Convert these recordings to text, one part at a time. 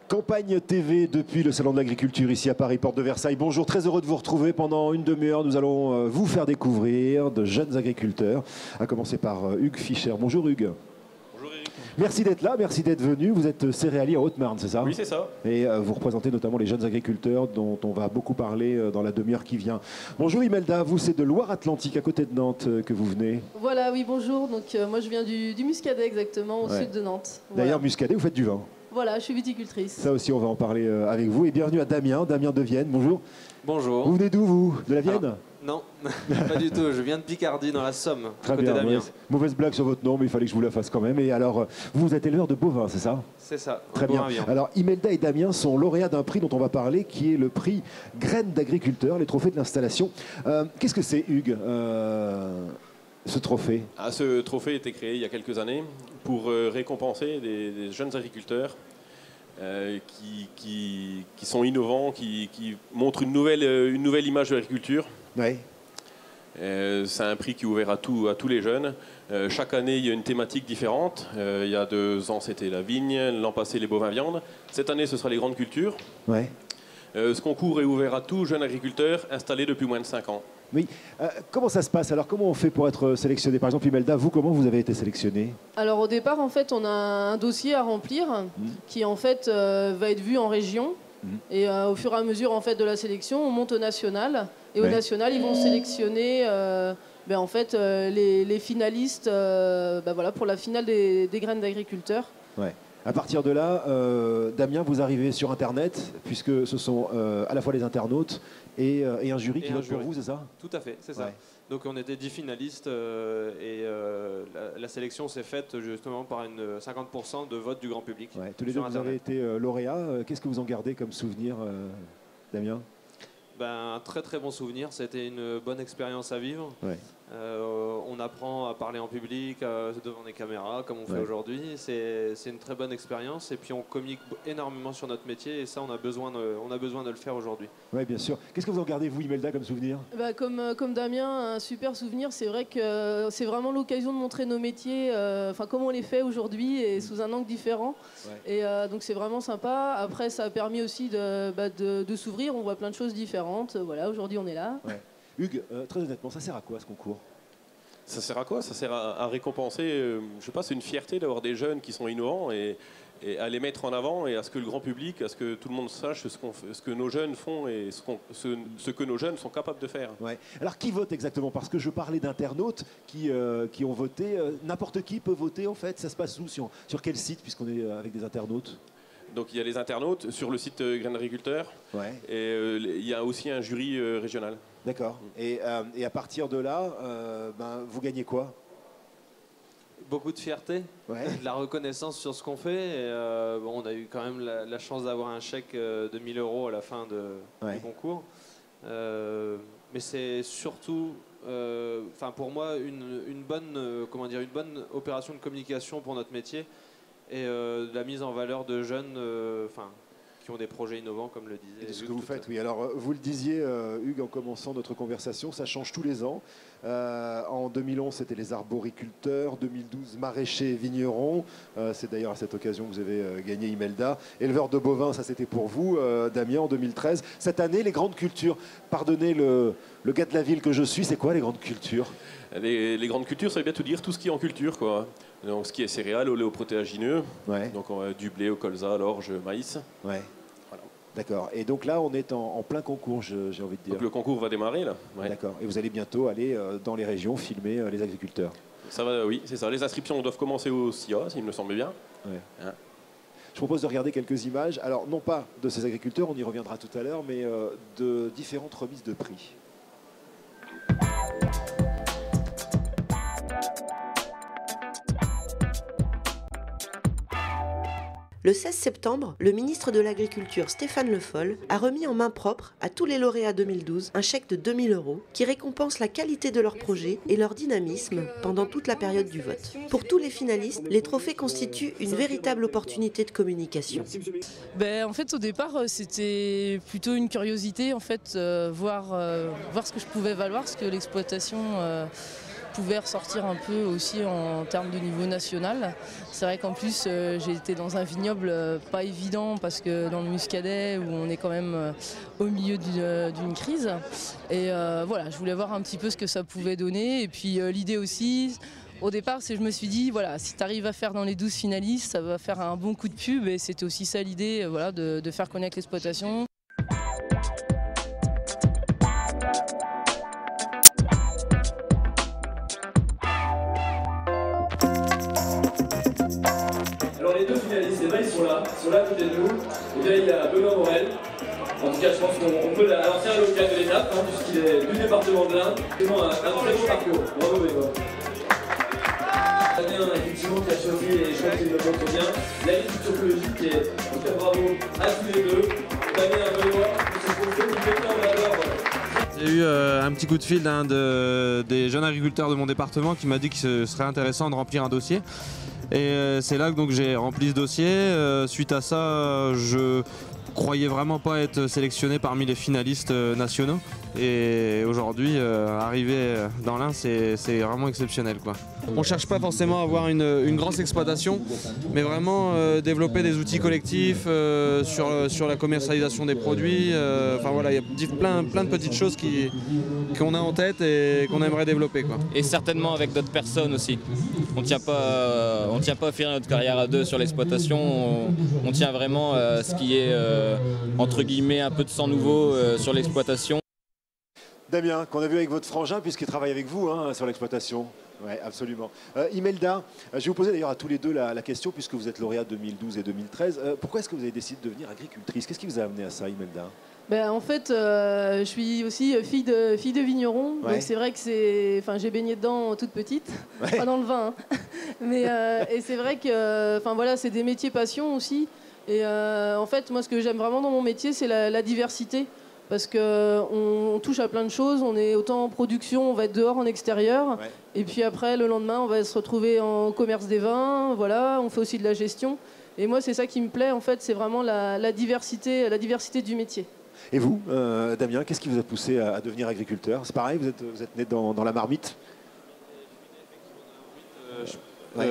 Campagne TV depuis le Salon de l'Agriculture ici à Paris, porte de Versailles. Bonjour, très heureux de vous retrouver. Pendant une demi-heure, nous allons vous faire découvrir de jeunes agriculteurs, à commencer par Hugues Fischer. Bonjour Hugues. Bonjour Eric. Merci d'être là, merci d'être venu. Vous êtes céréalier en Haute-Marne, c'est ça? Oui, c'est ça. Et vous représentez notamment les jeunes agriculteurs dont on va beaucoup parler dans la demi-heure qui vient. Bonjour Imelda, vous c'est de Loire-Atlantique, à côté de Nantes, que vous venez. Voilà, oui, bonjour. Donc moi je viens du Muscadet exactement, au sud de Nantes. D'ailleurs, Voilà. Muscadet, vous faites du vin. Voilà, je suis viticultrice. Ça aussi, on va en parler avec vous. Et bienvenue à Damien de Vienne. Bonjour. Bonjour. Vous venez d'où, vous? De la Vienne? Non, pas du tout. Je viens de Picardie, dans la Somme, Très à côté bien. d'Amiens. Mauvaise blague sur votre nom, mais il fallait que je vous la fasse quand même. Et alors, vous êtes éleveur de bovins, c'est ça? C'est ça. Très bien. Alors, Imelda et Damien sont lauréats d'un prix dont on va parler, qui est le prix Graines d'agriculteurs, les trophées de l'installation. Qu'est-ce que c'est, Hugues, ce trophée? Ce trophée a été créé il y a quelques années pour récompenser des jeunes agriculteurs qui sont innovants, qui montrent une nouvelle image de l'agriculture. Oui. C'est un prix qui est ouvert à tous les jeunes. Chaque année, il y a une thématique différente. Il y a 2 ans, c'était la vigne. L'an passé, les bovins viande. Cette année, ce sera les grandes cultures. Oui. Ce concours est ouvert à tout jeune agriculteur installé depuis moins de 5 ans. Oui. Comment ça se passe? Alors, comment on fait pour être sélectionné? Par exemple, Imelda, vous, comment vous avez été sélectionné? Alors au départ, en fait, on a un dossier à remplir qui en fait va être vu en région. Et au fur et à mesure en fait, de la sélection, on monte au national. Et au national, ils vont sélectionner en fait, les finalistes voilà, pour la finale des graines d'agriculteurs. Ouais. À partir de là, Damien, vous arrivez sur Internet, puisque ce sont à la fois les internautes et un jury qui vote pour vous, c'est ça? Tout à fait, c'est ça. Ouais. Donc on était 10 finalistes et la sélection s'est faite justement par une 50% de vote du grand public. Ouais. Tous les deux, vous avez été lauréats. Qu'est-ce que vous en gardez comme souvenir, Damien? Un très très bon souvenir, c'était une bonne expérience à vivre. Ouais. On apprend à parler en public, devant des caméras, comme on fait aujourd'hui. C'est une très bonne expérience et puis on communique énormément sur notre métier et ça, on a besoin de le faire aujourd'hui. Oui, bien sûr. Qu'est-ce que vous en gardez, vous, Imelda, comme souvenir? Comme Damien, un super souvenir. C'est vrai que c'est vraiment l'occasion de montrer nos métiers, comment on les fait aujourd'hui et sous un angle différent. Ouais. Et donc c'est vraiment sympa. Après, ça a permis aussi de s'ouvrir. On voit plein de choses différentes. Voilà, aujourd'hui, on est là. Ouais. Hugues, très honnêtement, ça sert à quoi ce concours? Ça sert à quoi? Ça sert à récompenser, je sais pas, c'est une fierté d'avoir des jeunes qui sont innovants et à les mettre en avant et à ce que le grand public, à ce que tout le monde sache ce que nos jeunes font et ce que nos jeunes sont capables de faire. Ouais. Alors qui vote exactement? Parce que je parlais d'internautes qui ont voté. N'importe qui peut voter en fait. Ça se passe où? Sur quel site, puisqu'on est avec des internautes? Donc il y a les internautes sur le site Graines d'agriculteurs. Ouais. Et il y a aussi un jury régional. D'accord. Et à partir de là, vous gagnez quoi? Beaucoup de fierté, de la reconnaissance sur ce qu'on fait. Et, on a eu quand même la chance d'avoir un chèque de 1 000 € à la fin du concours. Mais c'est surtout, pour moi, une bonne opération de communication pour notre métier et de la mise en valeur de jeunes qui ont des projets innovants, comme le disait. C'est ce que vous faites, oui. Alors, vous le disiez, Hugues, en commençant notre conversation, ça change tous les ans. En 2011, c'était les arboriculteurs. 2012, maraîchers et vignerons. C'est d'ailleurs à cette occasion que vous avez gagné Imelda. Éleveur de bovins, ça c'était pour vous, Damien, en 2013. Cette année, les grandes cultures. Pardonnez le gars de la ville que je suis, c'est quoi les grandes cultures? Les grandes cultures, ça veut bien tout dire, tout ce qui est en culture, quoi. Donc, ce qui est céréales, oléoprotéagineux. Ouais. Donc, du blé au colza, l'orge, maïs. Ouais. Voilà. D'accord. Et donc là, on est en plein concours, j'ai envie de dire. Donc le concours va démarrer, là. Ouais. D'accord. Et vous allez bientôt aller dans les régions filmer les agriculteurs. Ça va, oui, c'est ça. Les inscriptions doivent commencer au SIA, s'il me semble bien. Ouais. Hein. Je propose de regarder quelques images. Alors, non pas de ces agriculteurs, on y reviendra tout à l'heure, mais de différentes remises de prix. Le 16 septembre, le ministre de l'Agriculture Stéphane Le Foll a remis en main propre à tous les lauréats 2012 un chèque de 2 000 € qui récompense la qualité de leur projet et leur dynamisme pendant toute la période du vote. Pour tous les finalistes, les trophées constituent une véritable opportunité de communication. En fait, au départ, c'était plutôt une curiosité, en fait, voir ce que je pouvais valoir, ce que l'exploitation pouvait ressortir un peu aussi en termes de niveau national. C'est vrai qu'en plus j'ai été dans un vignoble pas évident parce que dans le Muscadet où on est quand même au milieu d'une crise. Et voilà, je voulais voir un petit peu ce que ça pouvait donner. Et puis l'idée aussi, au départ, je me suis dit, voilà, si tu arrives à faire dans les 12 finalistes, ça va faire un bon coup de pub. Et c'était aussi ça l'idée, voilà, de faire connaître l'exploitation. Alors les deux finalistes, c'est vrai, ils sont là à côté de nous. Et bien il y a Benoît Morel. En tout cas, je pense qu'on peut l'ancien local de l'étape, hein, puisqu'il est du département de l'Ain. Vraiment un très bon parcours. Bravo Benoît. Damien, effectivement, qui a choisi, et je crois qu'il le montre bien, l'agriculture biologique. Et en tout cas, bravo à tous les deux. Damien, Benoît, qui se font complètement en valeur. J'ai eu un petit coup de fil d'un des jeunes agriculteurs de mon département qui m'a dit que ce serait intéressant de remplir un dossier. Et c'est là que donc j'ai rempli ce dossier. Suite à ça, je croyais vraiment pas être sélectionné parmi les finalistes nationaux. Et aujourd'hui, arriver dans l'Ain, c'est vraiment exceptionnel, quoi. On cherche pas forcément à avoir une grosse exploitation, mais vraiment développer des outils collectifs sur la commercialisation des produits. Enfin voilà, il y a plein de petites choses qu'on a en tête et qu'on aimerait développer, quoi. Et certainement avec d'autres personnes aussi. On tient pas à finir notre carrière à deux sur l'exploitation. On tient vraiment à ce qui est entre guillemets un peu de sang nouveau sur l'exploitation. Damien, qu'on a vu avec votre frangin, puisqu'il travaille avec vous hein, sur l'exploitation. Oui, absolument. Imelda, je vais vous poser d'ailleurs à tous les deux la question, puisque vous êtes lauréat 2012 et 2013. Pourquoi est-ce que vous avez décidé de devenir agricultrice? Qu'est-ce qui vous a amené à ça, Imelda? Ben, en fait, je suis aussi fille de vigneron, ouais. Donc c'est vrai que j'ai baigné dedans toute petite, ouais. Pas dans le vin, hein. Mais et c'est vrai que, voilà, c'est des métiers passion aussi. Et en fait, moi, ce que j'aime vraiment dans mon métier, c'est la diversité. Parce qu'on touche à plein de choses, on est autant en production, on va être dehors en extérieur, ouais. Et puis après, le lendemain, on va se retrouver en commerce des vins, voilà, on fait aussi de la gestion. Et moi, c'est ça qui me plaît, en fait, c'est vraiment la diversité du métier. Et vous, Damien, qu'est-ce qui vous a poussé à devenir agriculteur? C'est pareil, vous êtes né dans la marmite? Ouais.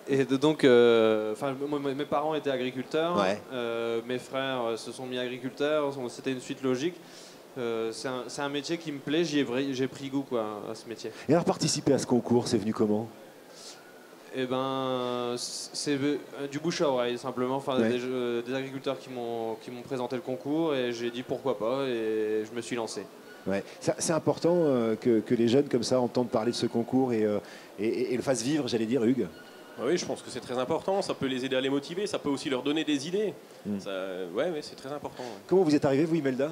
Et donc, mes parents étaient agriculteurs, ouais. Mes frères se sont mis agriculteurs, c'était une suite logique. C'est un métier qui me plaît, j'ai pris goût à ce métier. Et alors participer à ce concours, c'est venu comment? Eh ben, c'est du bouche à oreille simplement, ouais. Des agriculteurs qui m'ont présenté le concours et j'ai dit pourquoi pas et je me suis lancé. Ouais. C'est important que les jeunes comme ça entendent parler de ce concours et le fassent vivre, j'allais dire, Hugues. Oui, je pense que c'est très important. Ça peut les aider à les motiver. Ça peut aussi leur donner des idées. Ouais, c'est très important. Ouais. Comment vous êtes arrivé, vous, Imelda?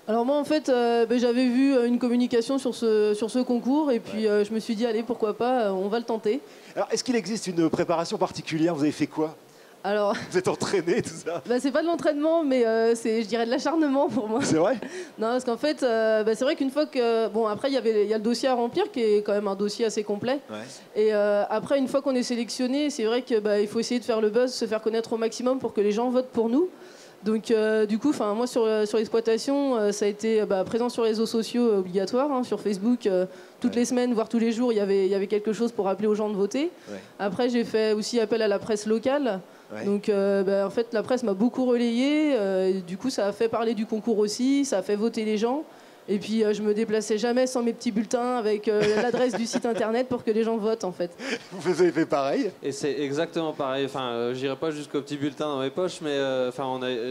Alors moi, en fait, j'avais vu une communication sur ce concours et puis je me suis dit, allez, pourquoi pas, on va le tenter. Alors, est-ce qu'il existe une préparation particulière? Vous avez fait quoi? Alors, vous êtes entraîné, tout ça? C'est pas de l'entraînement, mais c'est, je dirais, de l'acharnement pour moi. C'est vrai? Non, parce qu'en fait, c'est vrai qu'une fois que... Bon, après, il y a le dossier à remplir, qui est quand même un dossier assez complet. Ouais. Et après, une fois qu'on est sélectionné, c'est vrai qu'il faut essayer de faire le buzz, se faire connaître au maximum pour que les gens votent pour nous. Donc, du coup, moi, sur l'exploitation, ça a été présent sur les réseaux sociaux obligatoires, hein, sur Facebook, toutes les semaines, voire tous les jours, il y avait quelque chose pour appeler aux gens de voter. Ouais. Après, j'ai fait aussi appel à la presse locale. Ouais. Donc en fait la presse m'a beaucoup relayé, du coup ça a fait parler du concours aussi, ça a fait voter les gens et puis je me déplaçais jamais sans mes petits bulletins avec l'adresse du site internet pour que les gens votent en fait. Vous avez fait pareil? Et c'est exactement pareil, j'irai pas jusqu'au petit bulletin dans mes poches mais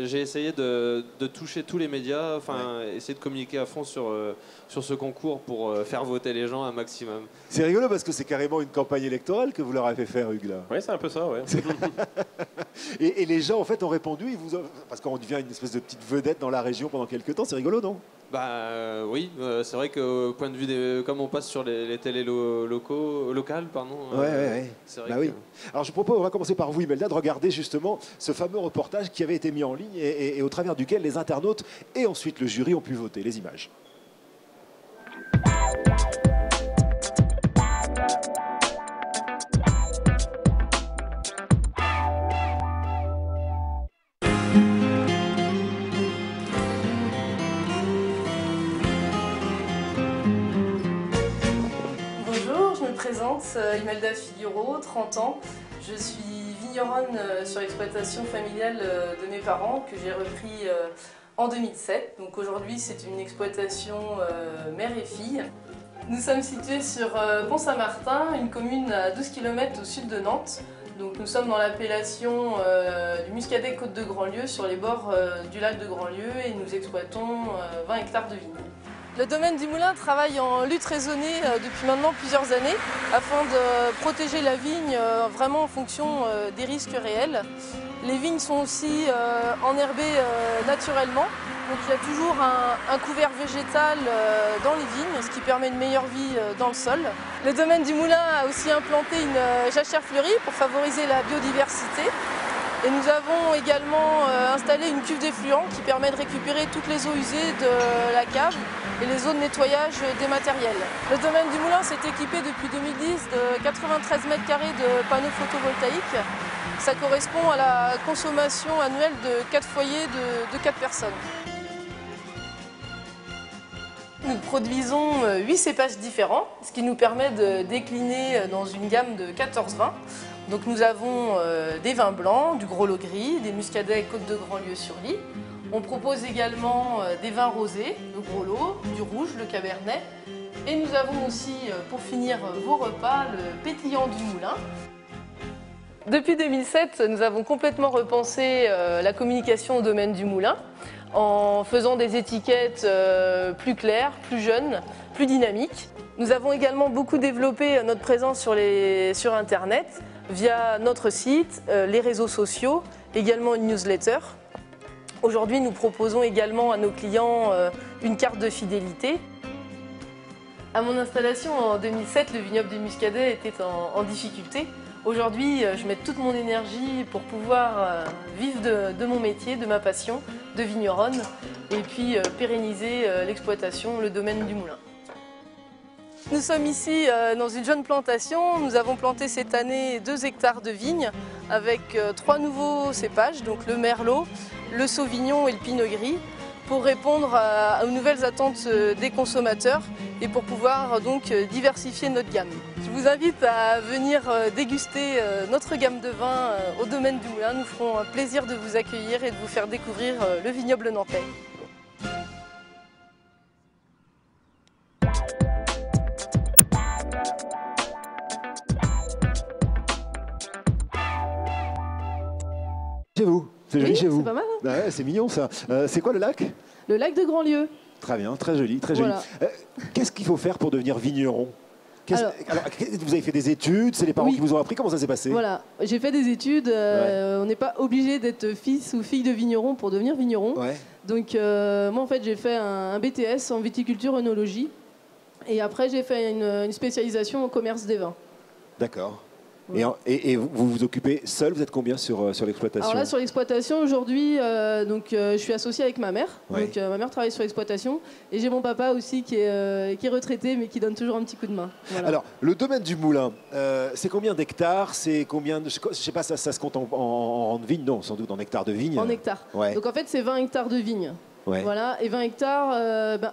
j'ai essayé de toucher tous les médias, essayer de communiquer à fond sur ce concours pour faire voter les gens un maximum. C'est rigolo parce que c'est carrément une campagne électorale que vous leur avez fait faire, Hugues, là. Oui, c'est un peu ça, ouais. et les gens, en fait, ont répondu, parce qu'on devient une espèce de petite vedette dans la région pendant quelques temps, c'est rigolo, non? Oui, c'est vrai qu'au point de vue comme on passe sur les télés locales, pardon. Ouais. C'est vrai oui. Alors je propose, on va commencer par vous, Imelda, de regarder justement ce fameux reportage qui avait été mis en ligne et au travers duquel les internautes et ensuite le jury ont pu voter. Les images. Bonjour, présente, Imelda Figuereau, 30 ans. Je suis vigneronne sur l'exploitation familiale de mes parents que j'ai repris en 2007. Donc aujourd'hui, c'est une exploitation mère et fille. Nous sommes situés sur Pont-Saint-Martin, une commune à 12 km au sud de Nantes. Donc nous sommes dans l'appellation du Muscadet Côte de Grandlieu, sur les bords du lac de Grandlieu, et nous exploitons 20 hectares de vignes. Le domaine du Moulin travaille en lutte raisonnée depuis maintenant plusieurs années afin de protéger la vigne vraiment en fonction des risques réels. Les vignes sont aussi enherbées naturellement, donc il y a toujours un couvert végétal dans les vignes, ce qui permet une meilleure vie dans le sol. Le domaine du Moulin a aussi implanté une jachère fleurie pour favoriser la biodiversité. Et nous avons également installé une cuve d'effluent qui permet de récupérer toutes les eaux usées de la cave et les eaux de nettoyage des matériels. Le domaine du Moulin s'est équipé depuis 2010 de 93 m² de panneaux photovoltaïques. Ça correspond à la consommation annuelle de 4 foyers de 4 personnes. Nous produisons 8 cépages différents, ce qui nous permet de décliner dans une gamme de 14 vins. Donc nous avons des vins blancs, du gros lot gris, des muscadets Côte de Grandlieu-sur-Lys. On propose également des vins rosés, le gros lot, du rouge, le cabernet. Et nous avons aussi, pour finir vos repas, le pétillant du moulin. Depuis 2007, nous avons complètement repensé la communication au domaine du moulin en faisant des étiquettes plus claires, plus jeunes, plus dynamiques. Nous avons également beaucoup développé notre présence sur Internet via notre site, les réseaux sociaux, également une newsletter. Aujourd'hui, nous proposons également à nos clients une carte de fidélité. À mon installation en 2007, le vignoble du Muscadet était en difficulté. Aujourd'hui, je mets toute mon énergie pour pouvoir vivre de mon métier, de ma passion de vigneronne, et puis pérenniser l'exploitation, le domaine du moulin. Nous sommes ici dans une jeune plantation. Nous avons planté cette année 2 hectares de vignes avec 3 nouveaux cépages, donc le merlot, le sauvignon et le pinot gris, pour répondre aux nouvelles attentes des consommateurs et pour pouvoir donc diversifier notre gamme. Je vous invite à venir déguster notre gamme de vins au domaine du Moulin. Nous ferons un plaisir de vous accueillir et de vous faire découvrir le vignoble nantais. Chez vous, c'est joli chez vous. C'est pas mal, hein. Ouais, c'est mignon ça. C'est quoi le lac? Le lac de Grandlieu. Très bien, très joli, très joli. Voilà. Qu'est-ce qu'il faut faire pour devenir vigneron? Alors, vous avez fait des études, c'est les parents qui vous ont appris, comment ça s'est passé? Voilà, j'ai fait des études, on n'est pas obligé d'être fils ou fille de vigneron pour devenir vigneron. Ouais. Donc moi en fait j'ai fait un BTS en viticulture œnologie et après j'ai fait une spécialisation au commerce des vins. D'accord. Et vous vous occupez seul? Vous êtes combien sur l'exploitation? Alors là, sur l'exploitation, aujourd'hui, je suis associée avec ma mère. Ouais. Donc ma mère travaille sur l'exploitation. Et j'ai mon papa aussi qui est retraité, mais qui donne toujours un petit coup de main. Voilà. Alors, le domaine du moulin, c'est combien d'hectares? C'est combien de... Je sais pas, ça se compte en vigne? Non, sans doute en hectares de vigne. En hectares. Ouais. Donc en fait, c'est 20 hectares de vigne. Ouais. Voilà. Et 20 hectares,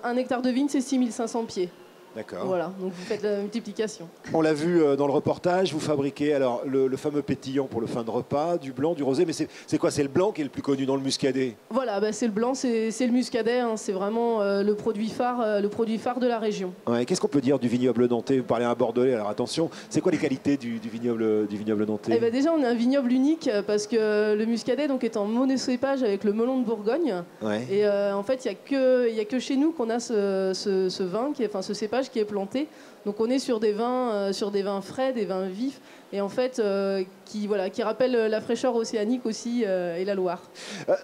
1 hectare de vigne, c'est 6500 pieds. D'accord. Voilà, donc vous faites la multiplication. On l'a vu dans le reportage, vous fabriquez alors le fameux pétillant pour le fin de repas, du blanc, du rosé, mais c'est quoi? C'est le blanc qui est le plus connu dans le muscadet? Voilà, c'est le blanc, c'est le muscadet, hein, c'est vraiment le produit phare de la région. Ouais, qu'est-ce qu'on peut dire du vignoble nantais? Vous parlez à un bordelais, alors attention, c'est quoi les qualités du vignoble nantais? Déjà, on a un vignoble unique parce que le muscadet donc, est en monocépage avec le melon de Bourgogne. Ouais. Et en fait, il n'y a que chez nous qu'on a ce vin, ce cépage qui est planté. Donc on est sur des vins frais, des vins vifs, et en fait qui rappellent la fraîcheur océanique aussi et la Loire.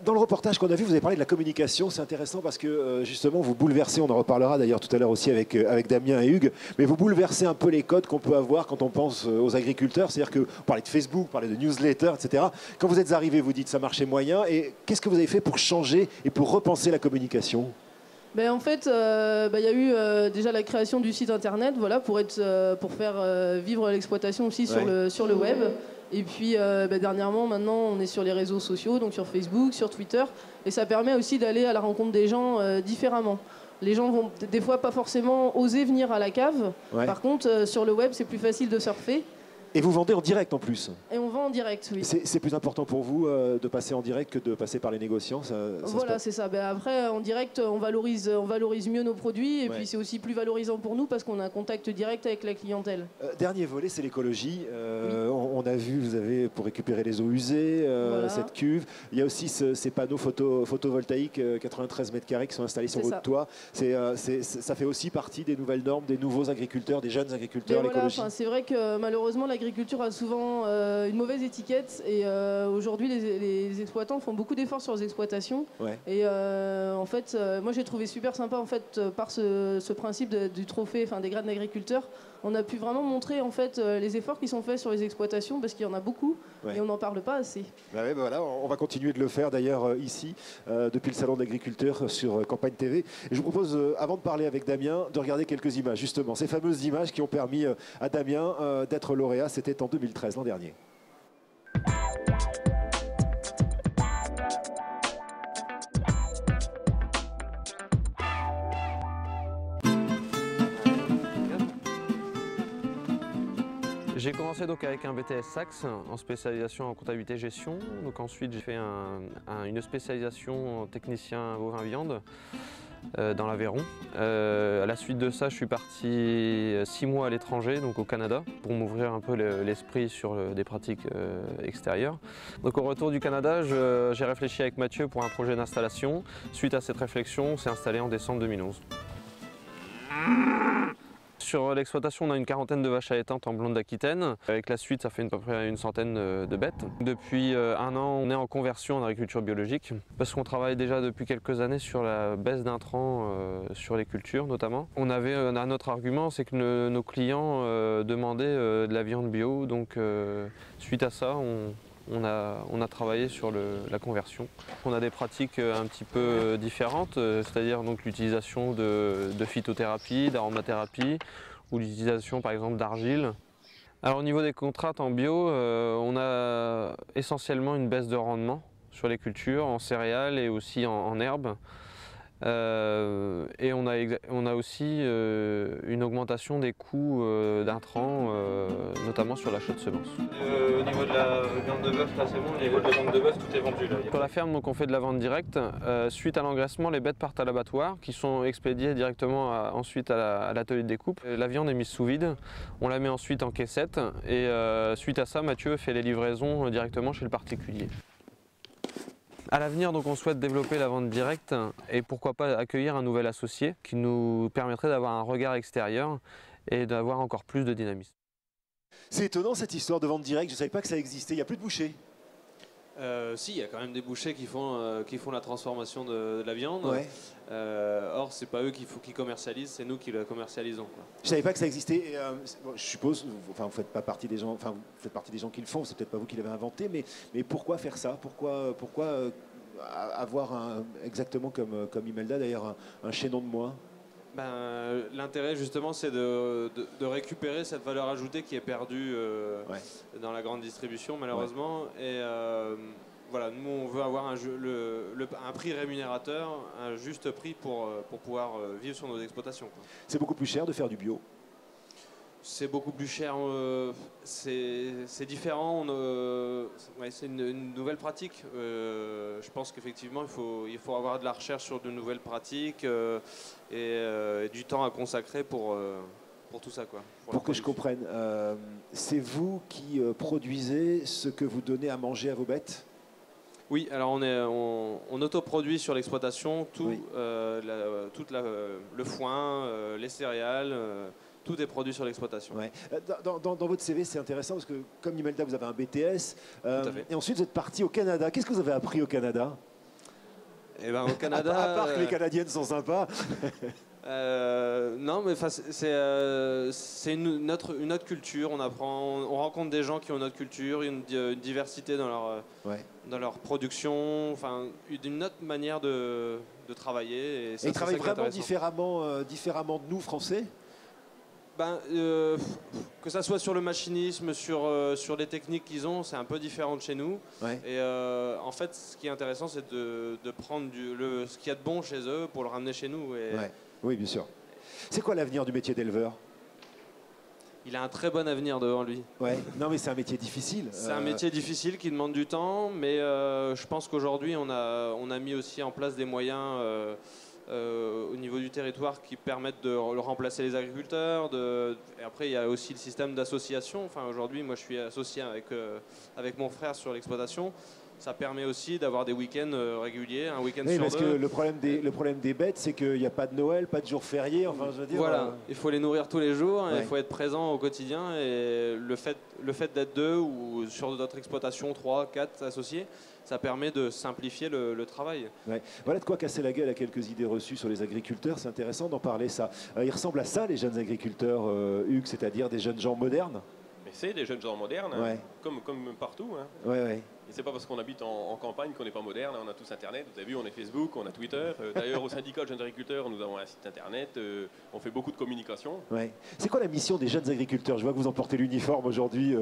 Dans le reportage qu'on a vu, vous avez parlé de la communication. C'est intéressant parce que justement vous bouleversez, on en reparlera d'ailleurs tout à l'heure aussi avec Damien et Hugues, mais vous bouleversez un peu les codes qu'on peut avoir quand on pense aux agriculteurs. C'est-à-dire que vous parlez de Facebook, vous parlez de newsletter, etc. Quand vous êtes arrivé, vous dites ça marchait moyen. Et qu'est-ce que vous avez fait pour changer et pour repenser la communication? En fait, y a eu déjà la création du site internet, pour faire vivre l'exploitation aussi sur le web. Et puis dernièrement, maintenant, on est sur les réseaux sociaux, donc sur Facebook, sur Twitter, et ça permet aussi d'aller à la rencontre des gens différemment. les gens vont des fois pas forcément oser venir à la cave. Ouais. Par contre, sur le web, c'est plus facile de surfer. Et vous vendez en direct en plus. Et on vend en direct, oui. C'est plus important pour vous de passer en direct que de passer par les négociants. Voilà, c'est ça. Ben après, en direct, on valorise mieux nos produits et puis c'est aussi plus valorisant pour nous parce qu'on a un contact direct avec la clientèle. Dernier volet, c'est l'écologie. On a vu, vous avez pour récupérer les eaux usées, cette cuve. Il y a aussi ces panneaux photovoltaïques 93 mètres carrés qui sont installés sur votre toit. Ça fait aussi partie des nouvelles normes des nouveaux agriculteurs, des jeunes agriculteurs, l'écologie. C'est vrai que malheureusement, l'agriculture a souvent une mauvaise étiquette et aujourd'hui les exploitants font beaucoup d'efforts sur les exploitations et en fait moi j'ai trouvé super sympa en fait par ce principe du trophée, enfin des grades d'agriculteurs, on a pu vraiment montrer en fait les efforts qui sont faits sur les exploitations parce qu'il y en a beaucoup et on n'en parle pas assez. Voilà, on va continuer de le faire d'ailleurs ici depuis le salon de l'agriculteur sur Campagne TV. Et je vous propose avant de parler avec Damien de regarder quelques images justement, ces fameuses images qui ont permis à Damien d'être lauréat. C'était en 2013, l'an dernier. J'ai commencé donc avec un BTS Sax en spécialisation en comptabilité gestion. Donc ensuite j'ai fait une spécialisation en technicien bovin-viande dans l'Aveyron. À la suite de ça, je suis parti 6 mois à l'étranger, donc au Canada, pour m'ouvrir un peu l'esprit sur des pratiques extérieures. Donc au retour du Canada, j'ai réfléchi avec Mathieu pour un projet d'installation. Suite à cette réflexion, on s'est installé en décembre 2011. Sur l'exploitation, on a une quarantaine de vaches allaitantes en blonde d'Aquitaine. Avec la suite, ça fait à peu près une centaine de bêtes. Depuis un an, on est en conversion en agriculture biologique parce qu'on travaille déjà depuis quelques années sur la baisse d'intrants sur les cultures notamment. On avait un autre argument, c'est que nos clients demandaient de la viande bio. Donc suite à ça, on a travaillé sur la conversion. On a des pratiques un petit peu différentes, c'est-à-dire donc l'utilisation de phytothérapie, d'aromathérapie ou l'utilisation par exemple d'argile. Alors au niveau des contraintes en bio, on a essentiellement une baisse de rendement sur les cultures, en céréales et aussi en herbes. Et on a aussi une augmentation des coûts d'intrants, notamment sur l'achat de semences. Au niveau de la viande de bœuf, là c'est bon, au niveau de la viande de bœuf, tout est vendu là. Sur la ferme, donc, on fait de la vente directe. Suite à l'engraissement, les bêtes partent à l'abattoir, qui sont expédiées directement ensuite à l'atelier de découpe. La viande est mise sous vide, on la met ensuite en caissette et suite à ça, Mathieu fait les livraisons directement chez le particulier. À l'avenir, donc, on souhaite développer la vente directe et pourquoi pas accueillir un nouvel associé qui nous permettrait d'avoir un regard extérieur et d'avoir encore plus de dynamisme. C'est étonnant cette histoire de vente directe, je ne savais pas que ça existait, il n'y a plus de bouchers. Si, il y a quand même des bouchers qui font la transformation de la viande. Or, c'est pas eux qui commercialisent, c'est nous qui la commercialisons. Je ne savais pas que ça existait. Bon, je suppose, enfin, vous faites pas partie des gens, enfin, vous faites partie des gens qui le font. C'est peut-être pas vous qui l'avez inventé, mais pourquoi faire ça? Pourquoi avoir exactement comme Imelda d'ailleurs un chaînon de moins? L'intérêt justement c'est de récupérer cette valeur ajoutée qui est perdue dans la grande distribution malheureusement et voilà, nous on veut avoir un prix rémunérateur, un juste prix pour pouvoir vivre sur nos exploitations. C'est beaucoup plus cher de faire du bio? C'est beaucoup plus cher, c'est différent, c'est une nouvelle pratique. Je pense qu'effectivement il faut avoir de la recherche sur de nouvelles pratiques et du temps à consacrer pour tout ça. Pour que je comprenne, c'est vous qui produisez ce que vous donnez à manger à vos bêtes? Oui, alors on autoproduit sur l'exploitation tout, le foin, les céréales. Tout est produit sur l'exploitation. Dans votre CV, c'est intéressant parce que comme Imelda, vous avez un BTS et ensuite vous êtes parti au Canada. Qu'est-ce que vous avez appris au Canada? Au Canada, à part que les Canadiennes sont sympas. Non, mais c'est une autre culture. On rencontre des gens qui ont notre culture, une diversité dans leur production, enfin une autre manière de travailler. Et ils travaillent vraiment différemment de nous, Français? Que ça soit sur le machinisme, sur les techniques qu'ils ont, c'est un peu différent de chez nous. Et en fait, ce qui est intéressant, c'est de prendre ce qu'il y a de bon chez eux pour le ramener chez nous. Oui, bien sûr. C'est quoi l'avenir du métier d'éleveur? Il a un très bon avenir devant lui. Ouais. Non, mais c'est un métier difficile. C'est un métier difficile qui demande du temps, mais je pense qu'aujourd'hui, on a mis aussi en place des moyens au niveau du territoire qui permettent de remplacer les agriculteurs. Et après, il y a aussi le système d'association. Enfin, aujourd'hui, moi, je suis associé avec mon frère sur l'exploitation. Ça permet aussi d'avoir des week-ends réguliers, un week-end sur deux. Parce que le problème des bêtes, c'est qu'il n'y a pas de Noël, pas de jour férié. Enfin, je veux dire, voilà, il faut les nourrir tous les jours, il faut être présent au quotidien. Et le fait d'être 2 ou sur d'autres exploitations, 3, 4 associés, ça permet de simplifier le travail. Ouais. Voilà de quoi casser la gueule à quelques idées reçues sur les agriculteurs. C'est intéressant d'en parler, ça. Ils ressemblent à ça, les jeunes agriculteurs, Hugues, c'est-à-dire des jeunes gens modernes. Mais c'est des jeunes gens modernes, hein, comme partout. Hein. Ouais. Et c'est pas parce qu'on habite en campagne qu'on n'est pas moderne. On a tous Internet. Vous avez vu, on est Facebook, on a Twitter. D'ailleurs, au syndicat de jeunes agriculteurs, nous avons un site Internet. On fait beaucoup de communication. Ouais. C'est quoi la mission des jeunes agriculteurs? Je vois que vous en portez l'uniforme aujourd'hui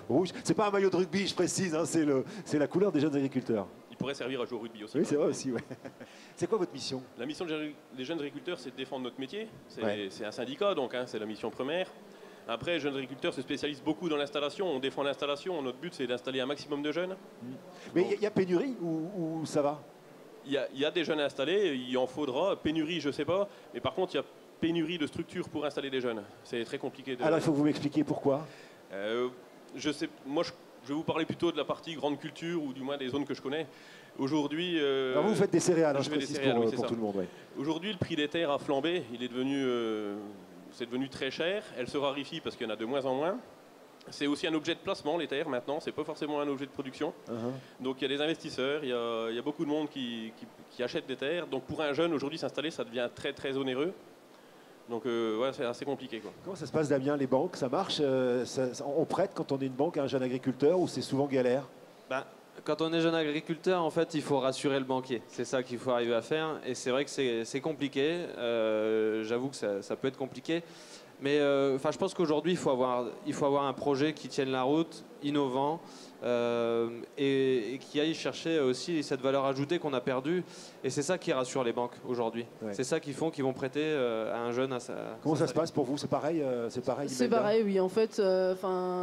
rouge. C'est pas un maillot de rugby, je précise. Hein, c'est la couleur des jeunes agriculteurs. Il pourrait servir à jouer au rugby aussi. Oui, c'est vrai aussi. Ouais. C'est quoi votre mission? La mission des jeunes agriculteurs, c'est de défendre notre métier. C'est un syndicat, donc c'est la mission première. Après, les jeunes agriculteurs se spécialisent beaucoup dans l'installation. On défend l'installation. Notre but, c'est d'installer un maximum de jeunes. Mais il y a pénurie ou ça va? Il y a des jeunes à installer. Il en faudra. Pénurie, je ne sais pas. Mais par contre, il y a pénurie de structures pour installer des jeunes. C'est très compliqué. Alors, il faut que vous m'expliquiez pourquoi. Je sais. Moi, je vais vous parler plutôt de la partie grande culture ou du moins des zones que je connais. Aujourd'hui... Alors vous faites des céréales, hein, je précise pour tout le monde. Ouais. Aujourd'hui, le prix des terres a flambé. Il est devenu... c'est devenu très cher. Elle se raréfie parce qu'il y en a de moins en moins. C'est aussi un objet de placement, les terres, maintenant. C'est pas forcément un objet de production. Donc il y a des investisseurs, il y a beaucoup de monde qui achète des terres. Donc pour un jeune, aujourd'hui, s'installer, ça devient très, très onéreux. Donc c'est assez compliqué, quoi. Comment ça se passe, Damien, les banques? Ça marche on prête quand on est une banque à un jeune agriculteur ou c'est souvent galère? Quand on est jeune agriculteur, en fait, il faut rassurer le banquier. C'est ça qu'il faut arriver à faire. Et c'est vrai que c'est compliqué. J'avoue que ça peut être compliqué. Mais je pense qu'aujourd'hui, il faut avoir un projet qui tienne la route, innovant, et qui aille chercher aussi cette valeur ajoutée qu'on a perdue. Et c'est ça qui rassure les banques aujourd'hui. Ouais. C'est ça qu'ils vont prêter à un jeune. Comment ça se passe pour vous? C'est pareil C'est pareil, oui. En fait,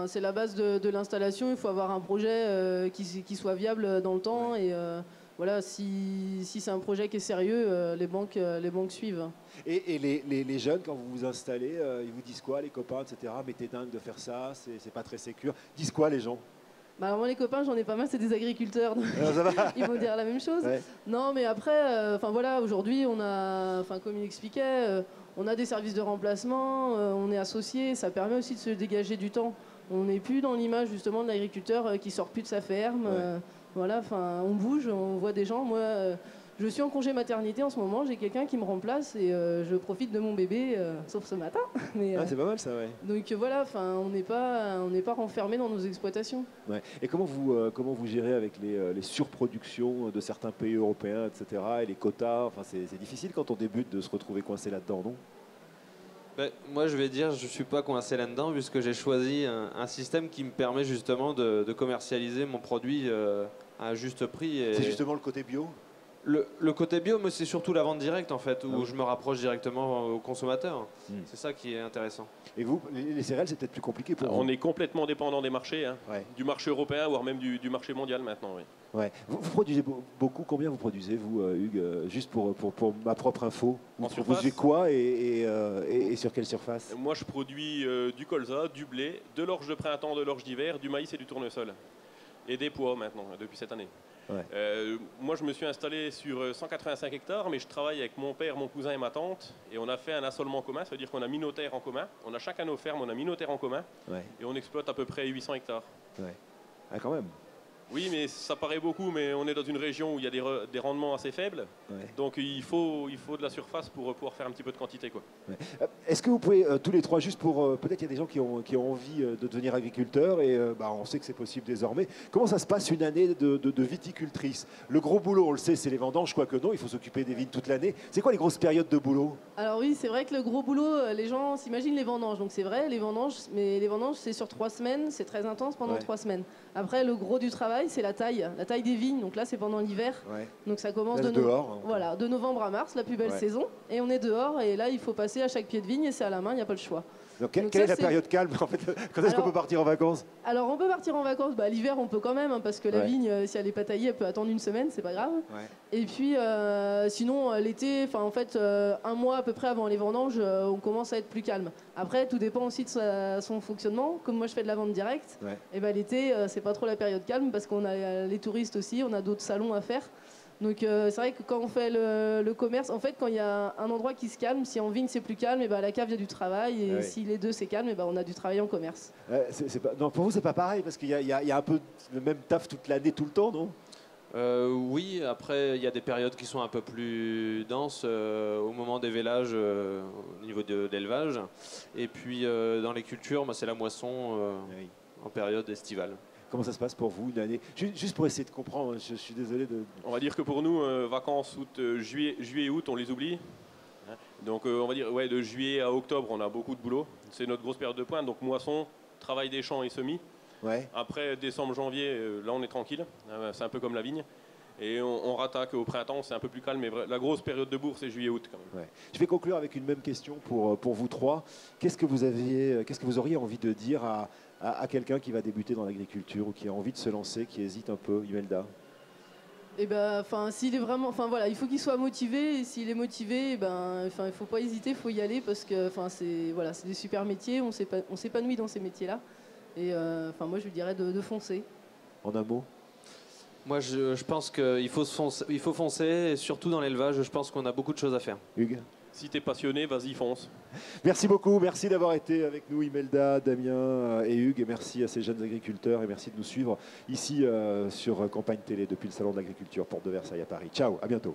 c'est la base de l'installation. Il faut avoir un projet qui soit viable dans le temps. Ouais. Et voilà, si c'est un projet qui est sérieux, les banques suivent. Et les jeunes, quand vous vous installez, ils vous disent quoi, les copains, etc. Mais t'es dingue de faire ça, c'est pas très sécure. Ils disent quoi, les gens? Alors moi, les copains, j'en ai pas mal, c'est des agriculteurs. Donc ils vont dire la même chose. Ouais. Non, mais après, voilà, aujourd'hui, on a, comme il expliquait, on a des services de remplacement, on est associés, ça permet aussi de se dégager du temps. On n'est plus dans l'image justement de l'agriculteur qui sort plus de sa ferme. Ouais. Voilà, on bouge, on voit des gens. Moi, je suis en congé maternité en ce moment, j'ai quelqu'un qui me remplace et je profite de mon bébé, sauf ce matin. Mais, c'est pas mal ça, ouais. Donc voilà, on n'est pas renfermé dans nos exploitations. Ouais. Et comment vous gérez avec les surproductions de certains pays européens, etc. et les quotas? C'est difficile quand on débute de se retrouver coincé là-dedans, non? Moi, je vais dire, je ne suis pas coincé là-dedans puisque j'ai choisi un système qui me permet justement de commercialiser mon produit à un juste prix. C'est justement le côté bio? Le côté bio, mais c'est surtout la vente directe en fait, où je me rapproche directement au consommateur. C'est ça qui est intéressant. Et vous, les céréales, c'est peut-être plus compliqué pour vous? On est complètement dépendant des marchés, hein, du marché européen, voire même du marché mondial maintenant. Oui. Ouais. Vous produisez beaucoup. Combien vous produisez, vous, Hugues? Juste pour ma propre info. Vous produisez quoi et sur quelle surface? Moi, je produis du colza, du blé, de l'orge de printemps, de l'orge d'hiver, du maïs et du tournesol. Et des pois maintenant, depuis cette année. Ouais. Moi, je me suis installé sur 185 hectares, mais je travaille avec mon père, mon cousin et ma tante. Et on a fait un assolement commun, ça veut dire qu'on a mis nos terres en commun. On a chacun nos fermes, on a mis nos terres en commun. Ouais. Et on exploite à peu près 800 hectares. Ouais. Ah, quand même. Oui, mais ça paraît beaucoup, mais on est dans une région où il y a des rendements assez faibles. Ouais. Donc il faut de la surface pour pouvoir faire un petit peu de quantité, quoi. Ouais. Est-ce que vous pouvez, tous les trois, juste pour... peut-être il y a des gens qui ont envie de devenir agriculteurs et on sait que c'est possible désormais. Comment ça se passe une année de viticultrice? Le gros boulot, on le sait, c'est les vendanges, quoique non, il faut s'occuper des vignes toute l'année. C'est quoi les grosses périodes de boulot? Alors oui, c'est vrai que le gros boulot, les gens s'imaginent les vendanges. Donc c'est vrai, les vendanges, mais les vendanges, c'est sur 3 semaines, c'est très intense pendant 3 semaines. Après, le gros du travail, travail, c'est la taille des vignes. Donc là, c'est pendant l'hiver. Donc ça commence de novembre à mars, la plus belle saison. Et on est dehors, et là, il faut passer à chaque pied de vigne, et c'est à la main, il n'y a pas le choix. Donc, quelle est la période calme en fait? Quand est-ce qu'on peut partir en vacances? Alors on peut partir en vacances, l'hiver on peut quand même, hein, parce que la vigne, si elle n'est pas taillée, elle peut attendre une semaine, c'est pas grave. Et puis sinon l'été, en fait un mois à peu près avant les vendanges, on commence à être plus calme. Après tout dépend aussi de son fonctionnement. Comme moi je fais de la vente directe, et l'été c'est pas trop la période calme parce qu'on a les touristes aussi, on a d'autres salons à faire. Donc c'est vrai que quand on fait le commerce, en fait quand il y a un endroit qui se calme, si en vigne c'est plus calme, et à la cave il y a du travail, et si les deux c'est calme, on a du travail en commerce. Non, pour vous c'est pas pareil parce qu'il y a un peu le même taf toute l'année, tout le temps, non? Oui, après il y a des périodes qui sont un peu plus denses au moment des vélages au niveau de l'élevage, et puis dans les cultures, c'est la moisson en période estivale. Comment ça se passe pour vous une année? Juste pour essayer de comprendre, je suis désolé de... On va dire que pour nous, vacances juillet et août, on les oublie. Donc on va dire de juillet à octobre, on a beaucoup de boulot. C'est notre grosse période de pointe, donc moisson, travail des champs et semis. Après décembre, janvier, là on est tranquille, c'est un peu comme la vigne. Et on rattaque au printemps, c'est un peu plus calme, mais la grosse période de bourse, c'est juillet-août quand même. Je vais conclure avec une même question pour vous trois. Qu'est-ce que vous auriez envie de dire à quelqu'un qui va débuter dans l'agriculture ou qui a envie de se lancer, qui hésite un peu, Imelda? S'il est vraiment, il faut qu'il soit motivé. Et s'il est motivé, il faut pas hésiter, il faut y aller parce que, c'est des super métiers. On s'épanouit dans ces métiers-là. Et moi, je lui dirais de foncer. En un mot? Moi, je pense qu'il faut foncer, et surtout dans l'élevage, je pense qu'on a beaucoup de choses à faire. Hugues? Si tu es passionné, vas-y, fonce. Merci beaucoup, merci d'avoir été avec nous, Imelda, Damien et Hugues, et merci à ces jeunes agriculteurs, et merci de nous suivre ici sur Campagne Télé depuis le Salon de l'Agriculture, Porte de Versailles à Paris. Ciao, à bientôt.